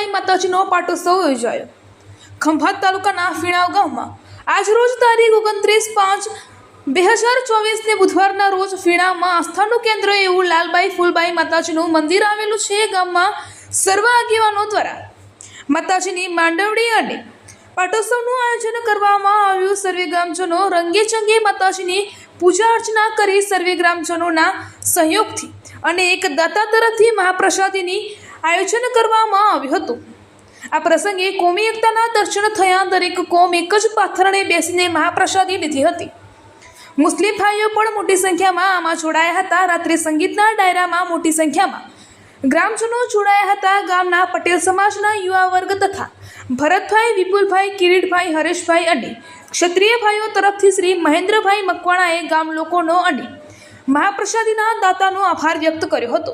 ફૂલબાઈ માતાજીનો પાટોત્સવ યોજાયો। ખંભાત તાલુકાના ફીણાવ ગામમાં આજરોજ તારીખ 29/5/2024 બુધવારના રોજ ફીણાવમાં આસ્થાનું કેન્દ્ર એવું લાલબાઈ ફૂલબાઈ માતાજીનું મંદિર આવેલું છે। ગામમાં સર્વ આગેવાનો દ્વારા માતાજીની માંડવડી અને પાટોત્સવનું આયોજન કરવામાં આવ્યું। સર્વે ગ્રામજનો રંગેચંગે માતાજીની પૂજા અર્ચના કરી સર્વે ગ્રામજનોના સહયોગથી અને એક દાતા તરફથી મહાપ્રસાદીની આયોજન કરવામાં આવ્યું હતું। આ પ્રસંગે કોમી એકતાના દર્શન થયા। દરેક કોમ એક જ પાથરણે બેસીને મહાપ્રસાદી લીધી હતી। મુસ્લિમ ભાઈઓ પણ મોટી સંખ્યામાં આમાં જોડાયા હતા। રાત્રે સંગીતના ડાયરામાં મોટી સંખ્યામાં ગ્રામજનો જોડાયા હતા। ગામના પટેલ સમાજના યુવા વર્ગ તથા ભરતભાઈ, વિપુલભાઈ, કિરીટભાઈ, હરેશભાઈ અને ક્ષત્રિય ભાઈઓ તરફથી શ્રી મહેન્દ્રભાઈ મકવાણાએ ગામ લોકોનો અને મહાપ્રસાદીના દાતાનો આભાર વ્યક્ત કર્યો હતો।